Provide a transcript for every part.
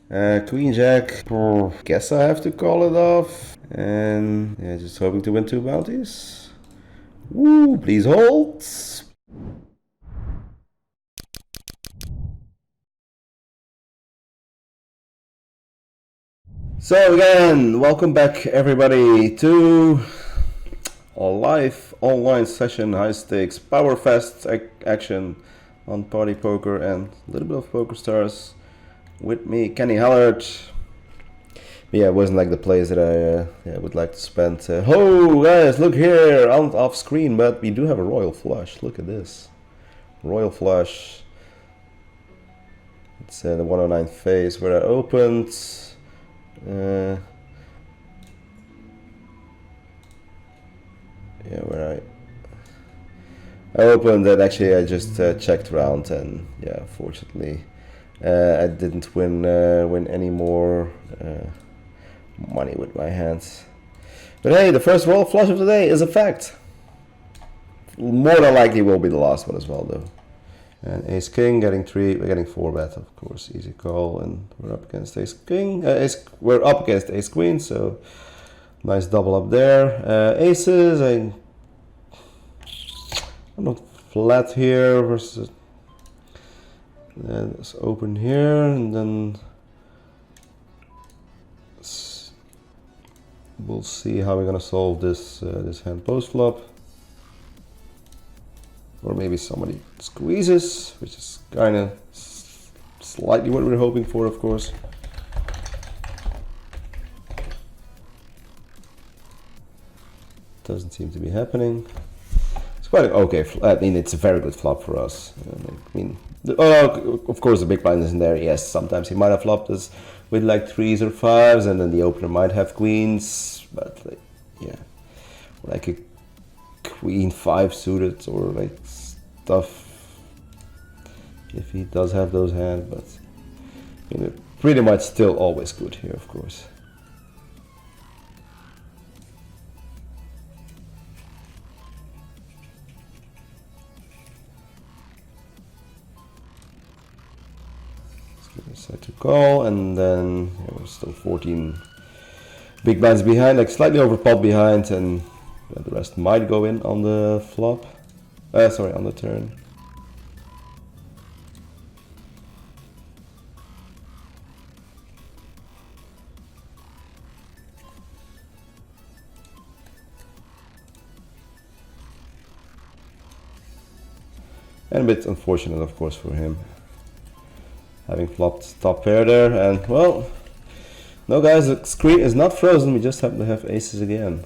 Queen Jack. Guess I have to call it off. And yeah, just hoping to win 2 bounties. Woo, please hold. So again, welcome back everybody to a live online session, high stakes Powerfest action on Party Poker and a little bit of Pokerstars with me, Kenny Hallaert. Yeah, it wasn't like the place that I would like to spend. Oh guys, look here, off screen, but we do have a royal flush. Look at this, royal flush. It's the 109 phase where I opened. Yeah, where I opened and actually I just checked around, and yeah, fortunately I didn't win any more money with my hands. But hey, the first roll flush of the day is a fact. More than likely will be the last one as well though. And ace king getting 3, we're getting 4 bet, of course, easy call, and we're up against ace king. We're up against ace queen, so nice double up there. Aces, I'm not flat here versus. Let's open here and then we'll see how we're gonna solve this this hand post flop. Or maybe somebody squeezes, which is kind of slightly what we're hoping for, of course. Doesn't seem to be happening. It's quite okay. I mean, it's a very good flop for us. I mean, of course, the big blind isn't there. Yes, sometimes he might have flopped us with like 3s or 5s, and then the opener might have queens. But like, yeah, like a queen 5 suited or like stuff if he does have those hands, but you know, pretty much still always good here, of course. Let's decide to call, and then yeah, we're still 14 big blinds behind, like slightly over pot behind, and the rest might go in on the flop. Sorry, on the turn. And a bit unfortunate, of course, for him, having flopped top pair there. And well, no guys, the screen is not frozen, we just happen to have aces again.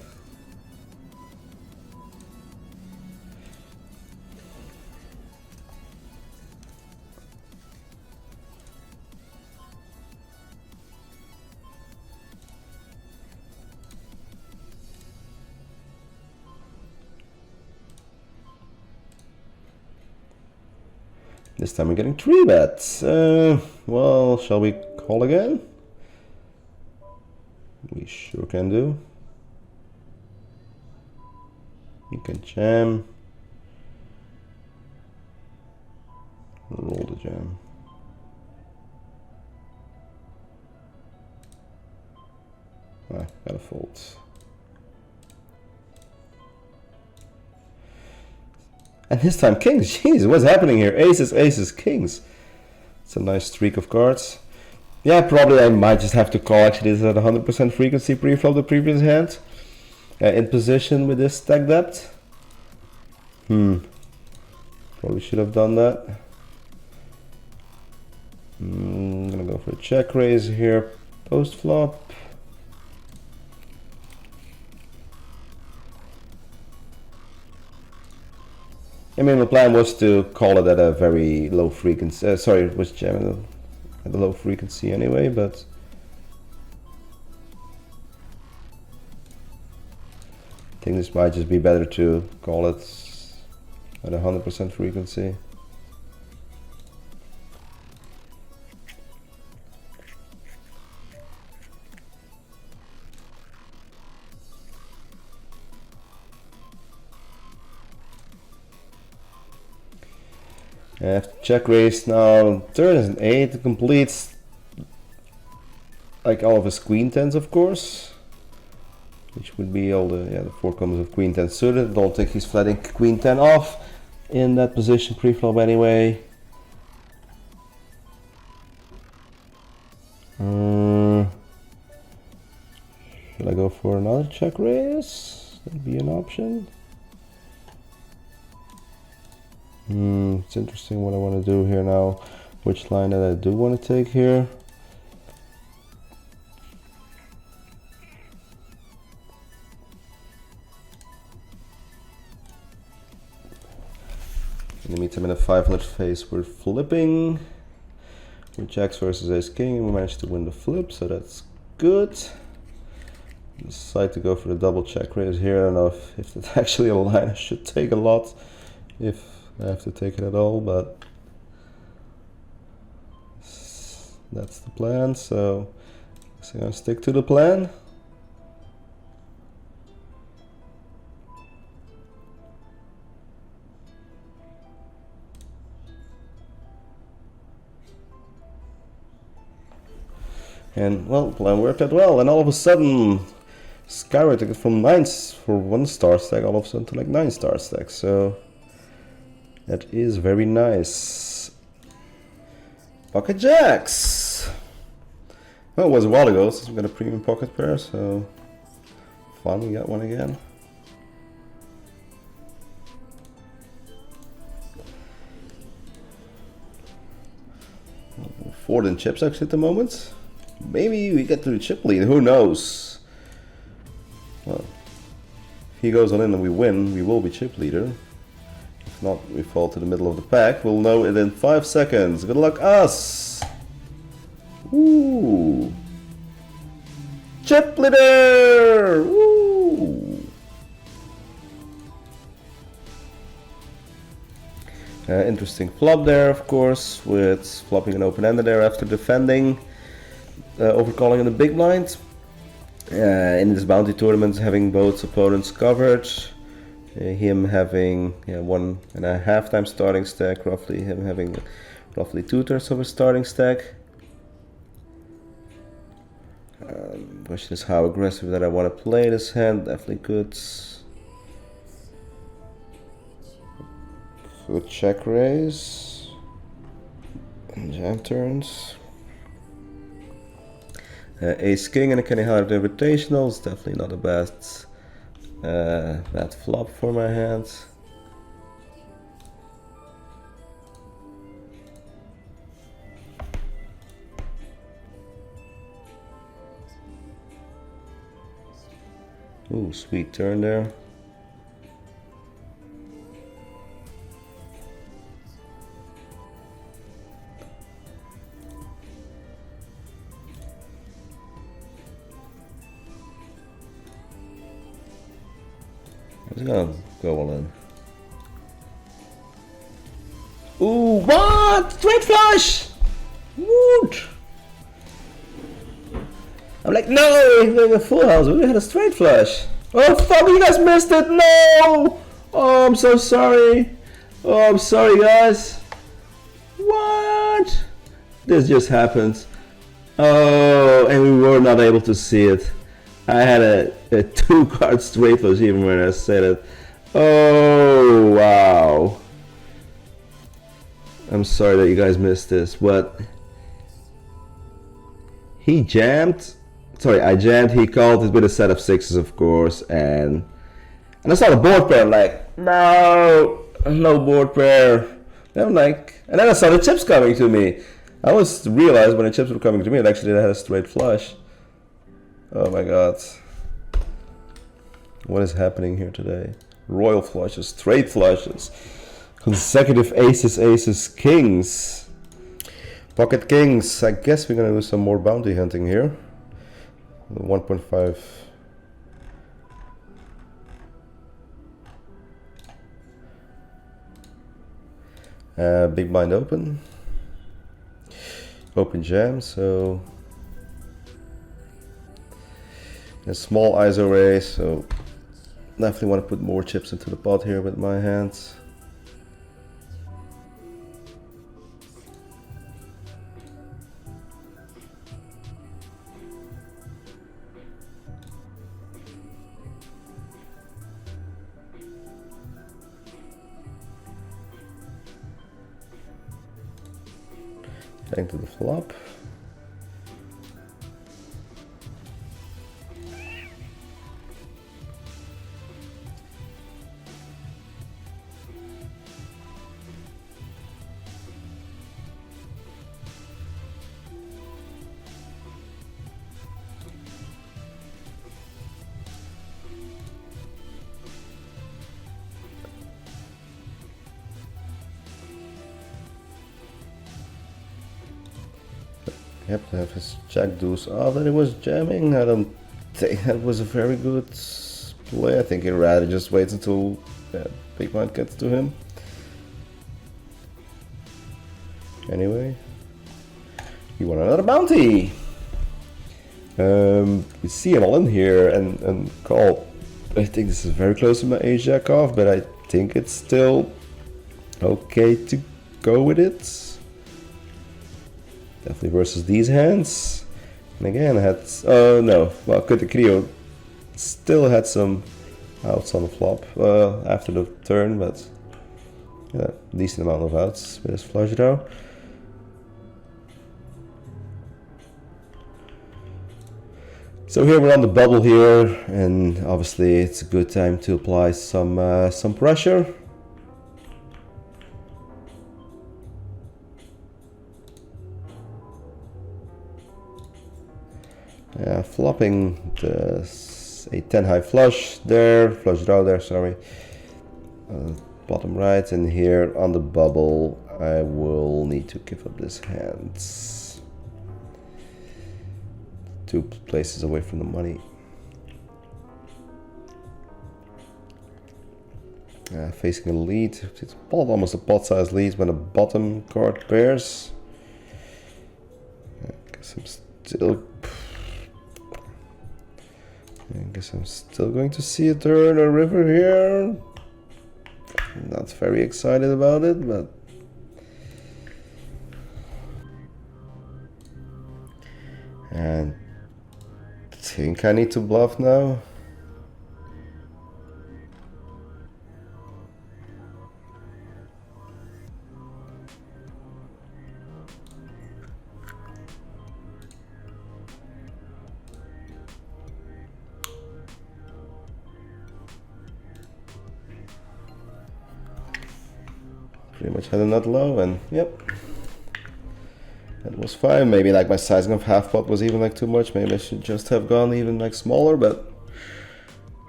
This time we're getting 3 bets. Well, shall we call again? We sure can do. You can jam. Roll the jam. Gotta fold. And this time kings. Jeez, what's happening here? Aces, aces, kings. It's a nice streak of cards. Yeah, probably I might just have to call. Actually, this is at 100% frequency pre-flop the previous hand. In position with this stack depth. Probably should have done that. I'm gonna go for a check raise here post flop. I mean, the plan was to call it at a very low frequency. Sorry, it was jamming at a low frequency anyway, but I think this might just be better to call it at 100% frequency. I have to check raise now. Turn is an 8, it completes like all of his queen tens, of course, which would be all the four combos of queen 10 suited. I don't think he's flatting queen 10 off in that position pre-flop anyway. Should I go for another check raise? That'd be an option. It's interesting what I want to do here now. Which line that I do want to take here. In the meantime, in a 500 phase, we're flipping. With jacks versus ace king, we managed to win the flip, so that's good. Decide to go for the double check raise here. I don't know if that's actually a line I should take a lot, if I have to take it at all, but that's the plan, so I guess I'm gonna stick to the plan. And well, plan worked out well, and all of a sudden skyrocketed from 9s for 1 star stack all of a sudden to like 9 star stack, so that is very nice. Pocket jacks! Well, it was a while ago since we got a premium pocket pair, so finally got one again. Four in chips actually at the moment. Maybe we get to the chip lead, who knows? Well, if he goes on in and we win, we will be chip leader. If not, we fall to the middle of the pack. We'll know it in 5 seconds. Good luck us! Ooh! Chip leader! Woo! Interesting flop there, of course, with flopping an open-ender there after defending. Overcalling in the big blind. In this bounty tournament, having both opponents covered. Him having 1.5 times starting stack, roughly. Him having roughly 2/3 of his starting stack. Question is how aggressive that I want to play this hand. Definitely could. Good check raise. And jam turns. Ace king and a Kenny Hallaert invitational is definitely not a bad flop for my hand. Ooh, sweet turn there. He's gonna go all in. Ooh, what? Straight flush! Woot! I'm like, no, we had a full house, we had a straight flush. Oh fuck, you guys missed it, no! Oh, I'm so sorry. Oh, I'm sorry, guys. What? This just happened. Oh, and we were not able to see it. I had a 2-card straight flush even when I said it. Oh, wow. I'm sorry that you guys missed this, but he jammed. Sorry, I jammed. He called it with a set of 6s, of course, and I saw the board pair. I'm like, no board pair. And I'm like, and then I saw the chips coming to me. I was realized when the chips were coming to me, it actually had a straight flush. Oh my god. What is happening here today? Royal flushes, straight flushes, consecutive aces, kings. Pocket kings. I guess we're gonna do some more bounty hunting here. 1.5. Big blind open. Open jam, so a small ISO raise, so definitely want to put more chips into the pot here with my hands. Back to the flop. Yep, to have his jack deuce off that he was jamming. I don't think that was a very good play. I think he'd rather just wait until big blind gets to him. Anyway, he won another bounty. We see him all in here and call. I think this is very close to my ace jack off, but I think it's still okay to go with it. Definitely versus these hands. And again, I had... Oh no, well, Kutte Krio still had some outs on the flop after the turn, but yeah, decent amount of outs with his flush draw. So here we're on the bubble here, and obviously it's a good time to apply some pressure. Flopping the a 10 high flush there, flush draw there, sorry. Bottom right, and here on the bubble I will need to give up this hand. 2 places away from the money. Facing a lead, it's almost a pot-sized lead when a bottom card pairs. I guess I'm still going to see a turn or river here. Not very excited about it, but and I think I need to bluff now. Pretty much had a nut low, and yep, that was fine. Maybe like my sizing of half pot was even like too much. Maybe I should just have gone even like smaller, but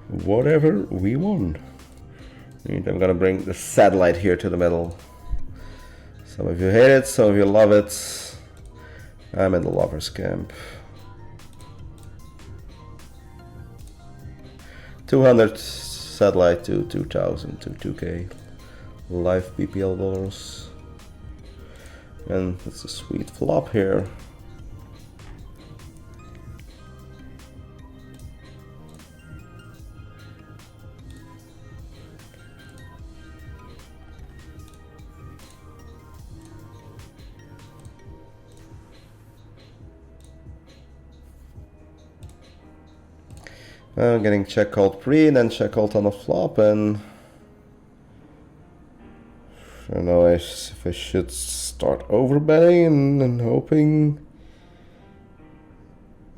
whatever, we won. And I'm gonna bring the satellite here to the middle. Some of you hate it, some of you love it. I'm in the lovers camp. 200 satellite to 2000 to 2K. Live BPL dollars, and it's a sweet flop here. I'm getting check called pre and then check called on the flop, and I don't know if I should start overbetting and hoping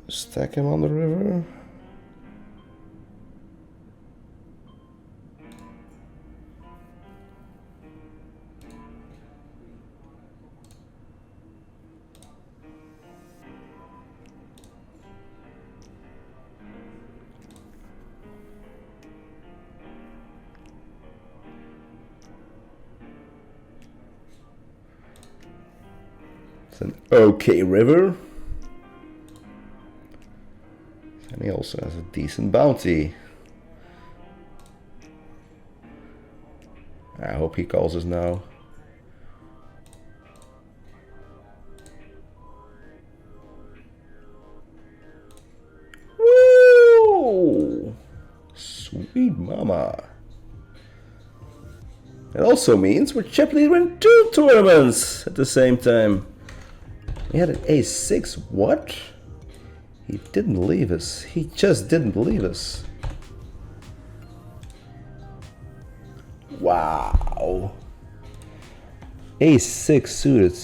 stack him on the river. It's an okay river. And he also has a decent bounty. I hope he calls us now. Woo! Sweet mama. It also means we're chip leader in 2 tournaments at the same time. He had an ace-6, what? He didn't leave us. He just didn't leave us. Wow. Ace-6 suited.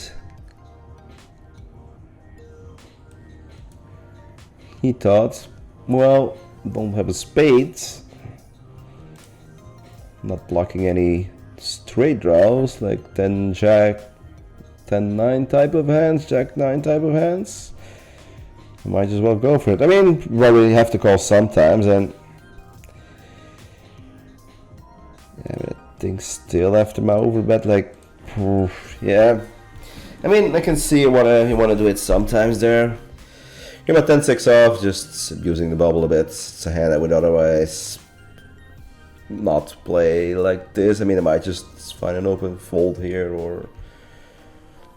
He thought, well, don't have a spade. Not blocking any straight draws like 10 jack, 10 9 type of hands, jack 9 type of hands. I might as well go for it. I mean, probably have to call sometimes, and yeah, but I think still after my overbet, like, yeah. I mean, I can see you wanna do it sometimes there. Here my 10-6 off, just abusing the bubble a bit. It's a hand I would otherwise not play like this. I mean, I might just find an open fold here or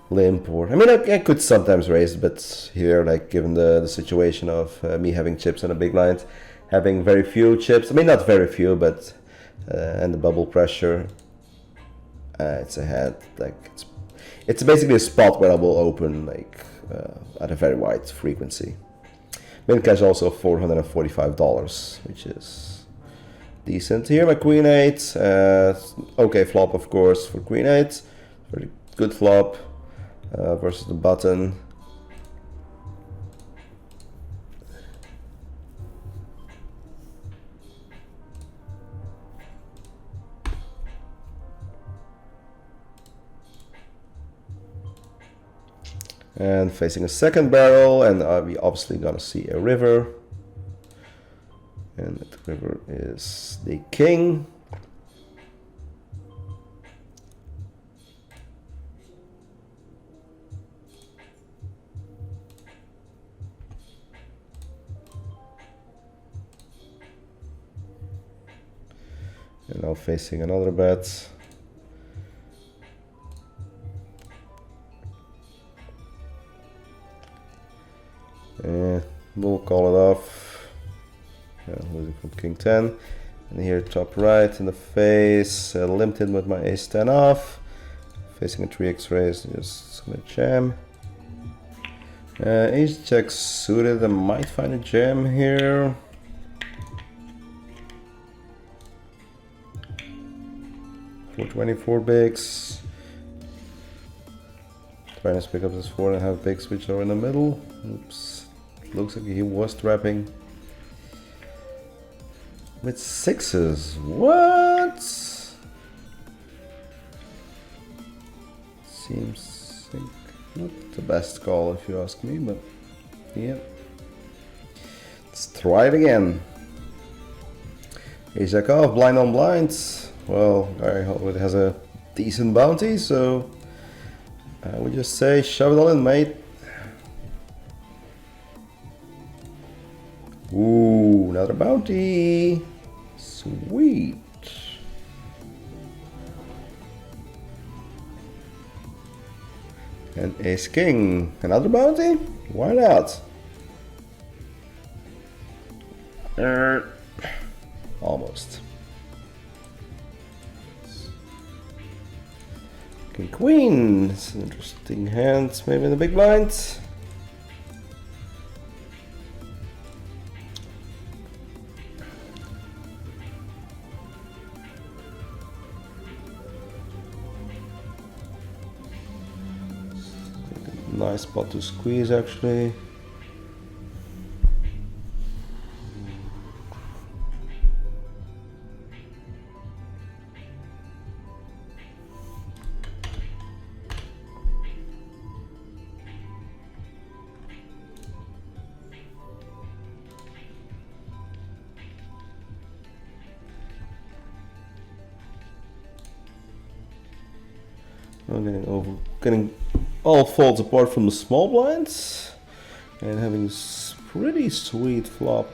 limp, or I mean, I could sometimes raise, but here, like, given the situation of me having chips on a big blind, having very few chips. I mean, not very few, but and the bubble pressure. It's a hand like it's basically a spot where I will open like at a very wide frequency. Min cash also $445, which is decent. Here my queen 8, okay flop of course for queen 8, very good flop versus the button. And facing a second barrel, and we obviously gonna see a river, and the river is the king. And now facing another bet. We'll call it off. Losing from king 10. And here top right in the face, limped in with my ace 10 off. Facing a 3x raise, just gonna jam. Ace jack suited, I might find a jam here. For 24 bigs. Trying to pick up this 4.5 bigs which are in the middle. Oops. Looks like he was trapping with sixes. What? Seems like not the best call if you ask me, but yeah. Let's try it again. Ace jack off, blind on blind. Well, Gary Hollywood has a decent bounty, so I would just say shove it all in, mate. Ooh, another bounty. Sweet. And ace king. Another bounty? Why not? Almost. King queen. It's an interesting hand, maybe in the big blinds. Nice spot to squeeze actually. I'm getting all folds apart from the small blinds and having pretty sweet flop.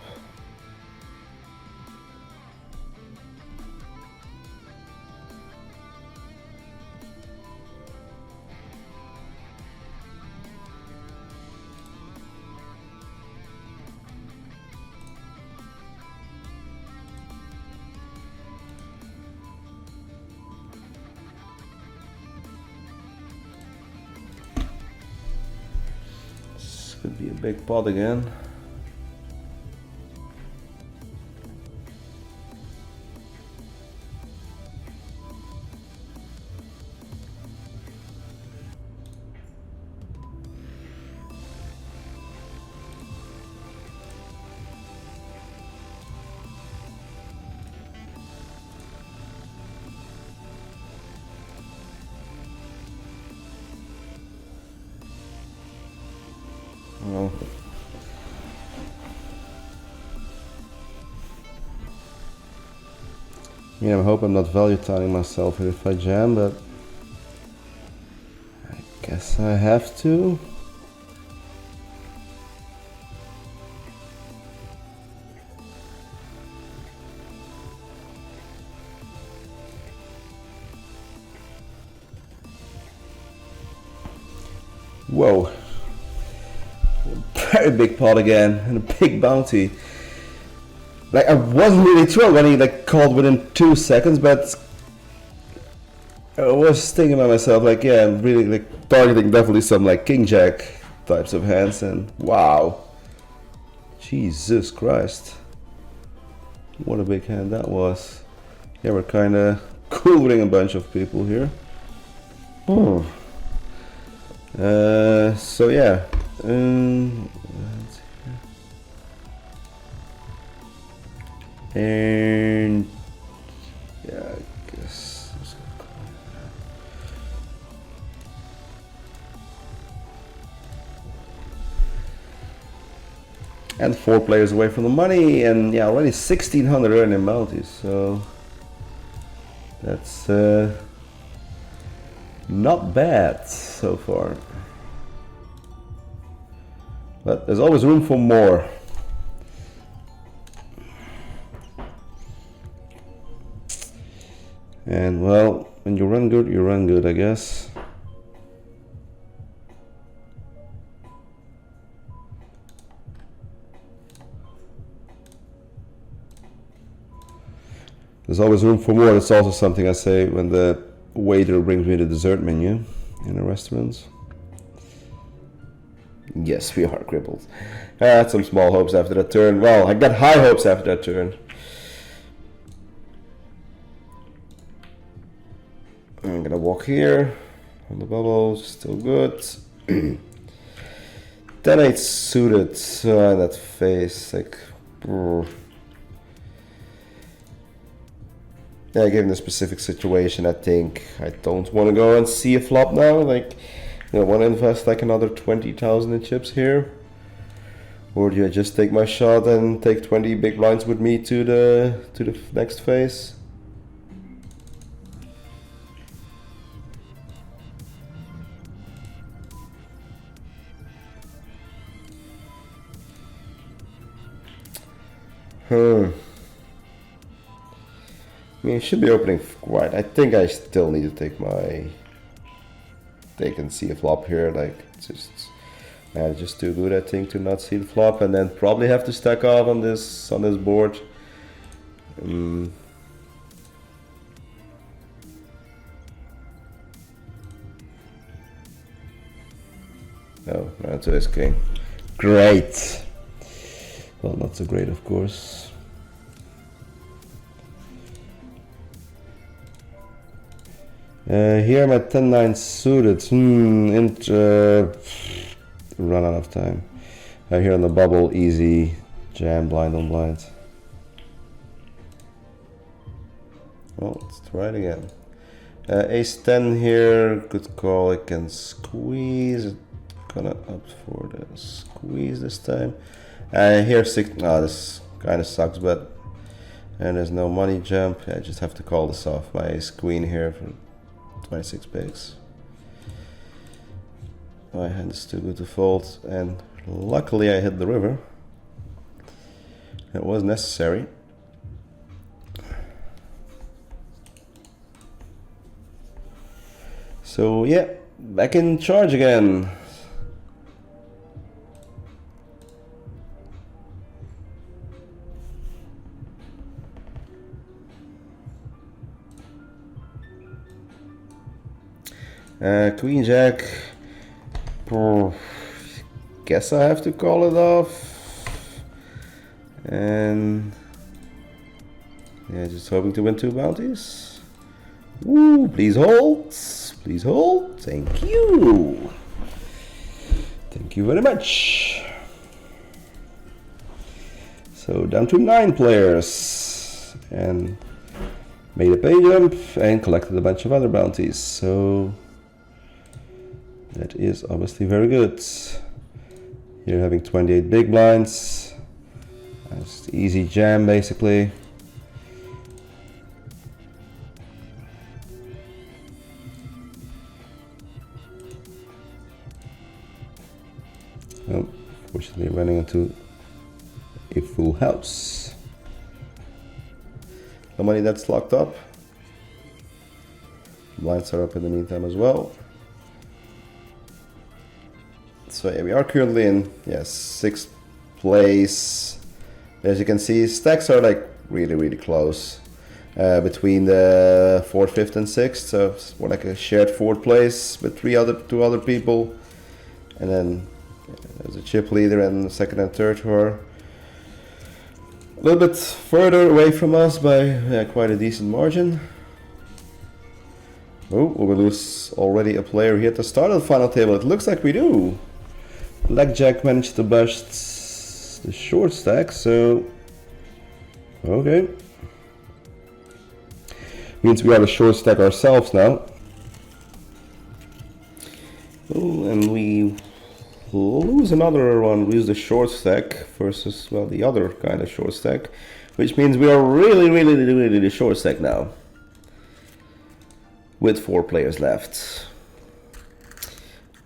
Could be a big pot again. I hope I'm not value timing myself here if I jam, but I guess I have to. Whoa. Very big pot again, and a big bounty. Like, I wasn't really thrilled when he like called within 2 seconds, but I was thinking about myself, like, yeah, I'm really like targeting definitely some like king jack types of hands, and wow, Jesus Christ, what a big hand that was. Yeah, we're kind of cooling a bunch of people here. Oh. So yeah. And yeah, I guess and 4 players away from the money, and yeah, already 1600 earning bounties, so that's not bad so far, but there's always room for more. And well, when you run good, I guess. There's always room for more. That's also something I say when the waiter brings me the dessert menu in the restaurants. Yes, we are crippled. I had some small hopes after that turn. Well, I got high hopes after that turn. I'm gonna walk here on the bubble, still good. 10-8 suited, that face, like, yeah, given the specific situation, I think I don't want to go and see a flop now. Like, want to invest like another 20,000 in chips here, or do I just take my shot and take 20 big blinds with me to the next phase? I mean, it should be opening right. I think I still need to take and see a flop here. Like, just too good, I think, to not see the flop, and then probably have to stack off on this board. Oh, that's ace king. Great. Well, not so great, of course. Here I'm at 10-9 suited. Run out of time. Here on the bubble, easy jam, blind on blind. Well, let's try it again. Ace 10 here, good call. I can squeeze. Gonna opt for the squeeze this time. Here 6. No, this kind of sucks, but and there's no money jump. I just have to call this off. My ace queen here for 26 bigs. My hand is too good to fold, and luckily I hit the river. It was necessary. So yeah, back in charge again. Queen Jack. Guess I have to call it off. And yeah, just hoping to win 2 bounties. Woo, please hold. Please hold. Thank you. Thank you very much. So down to 9 players. And made a pay jump and collected a bunch of other bounties. So that is obviously very good. Here having 28 big blinds. That's easy jam basically. running into a full house. The money that's locked up. Blinds are up in the meantime as well. So yeah, we are currently in 6th place. As you can see, stacks are like really close between the 4th, 5th, and 6th. So it's more like a shared 4th place with two other people, and then there's a chip leader and the 2nd and 3rd who are a little bit further away from us by quite a decent margin. Oh, will we lose already a player here at the start of the final table? It looks like we do. Blackjack managed to bust the short stack, so okay. Means we are the short stack ourselves now. Oh, and we lose another one, lose the short stack versus, well, the other kind of short stack, which means we are really the short stack now, with 4 players left.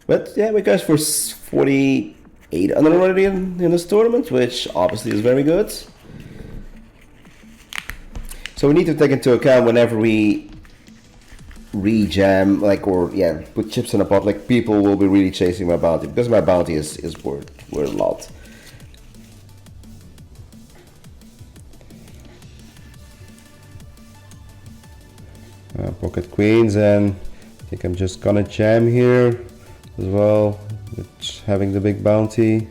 But yeah, we got for 48 under already in this tournament, which obviously is very good. So we need to take into account whenever we rejam, put chips in a pot, like, people will be really chasing my bounty, because my bounty is worth a lot. Pocket queens, and I think I'm just gonna jam here as well, with having the big bounty.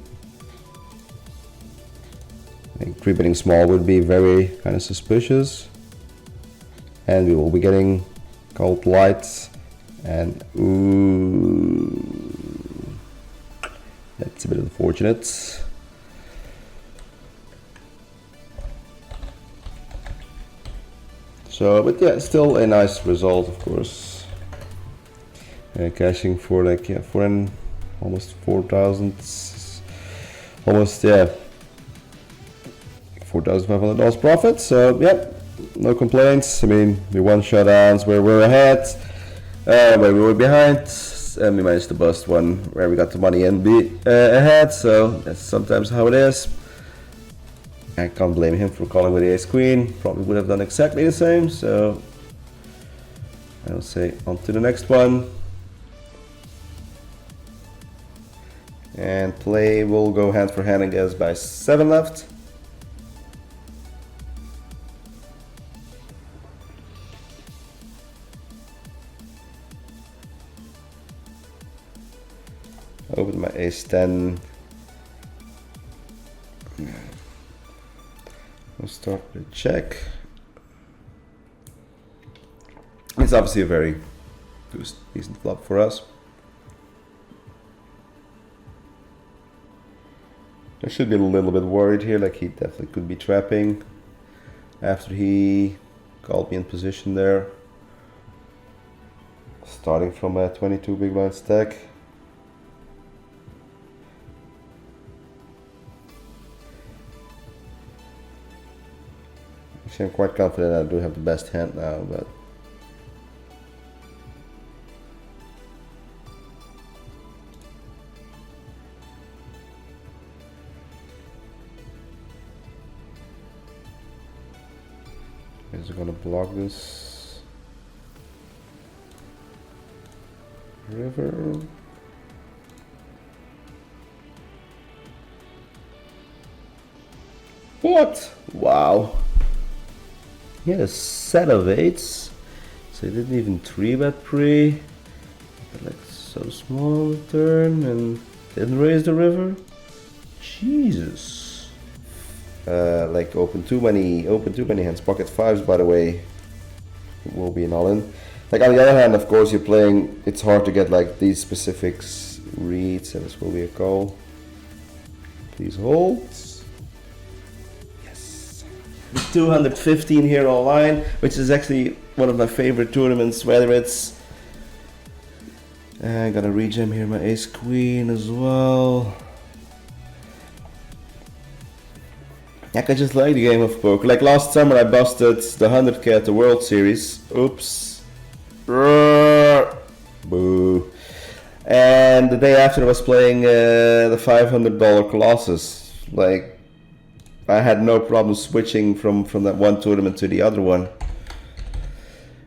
I think 3-betting small would be very kind of suspicious, and we will be getting cold lights, and ooh, that's a bit unfortunate. So, but yeah, still a nice result, of course. Cashing for almost 4,000, almost $4,500 profit. So yeah, no complaints. I mean, we won showdowns where we're ahead, where we were behind, and we managed to bust one where we got the money and be ahead. So that's sometimes how it is. I can't blame him for calling with the ace queen. Probably would have done exactly the same. So I'll say on to the next one. And play will go hand for hand, I guess, by 7 left. Open my ace 10. We'll start with a check. It's obviously a very decent flop for us. I should be a little bit worried here, like he definitely could be trapping after he called me in position there. Starting from a 22 big blind stack. Actually, I'm quite confident I do have the best hand now, but is it gonna block this river? What? Wow. He had a set of 8s, so he didn't even 3-bet pre. Like so small on the turn and didn't raise the river. Jesus. Like open too many hands. Pocket 5s, by the way, will be an all-in. Like on the other hand, of course, you're playing. It's hard to get like these specifics reads, and this will be a call. Please hold. 215 here online, which is actually one of my favorite tournaments, whether it's I gotta rejam here my ace queen as well. Like, I just like the game of poker. Like last summer I busted the 100k at the World Series. Oops. Boo. And the day after I was playing the $500 Colossus. Like, I had no problem switching from that one tournament to the other one.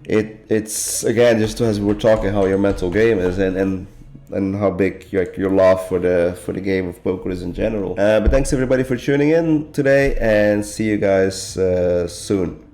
It's again, just as we were talking, how your mental game is, and how big your love for the game of poker is in general. But thanks everybody for tuning in today, and see you guys soon.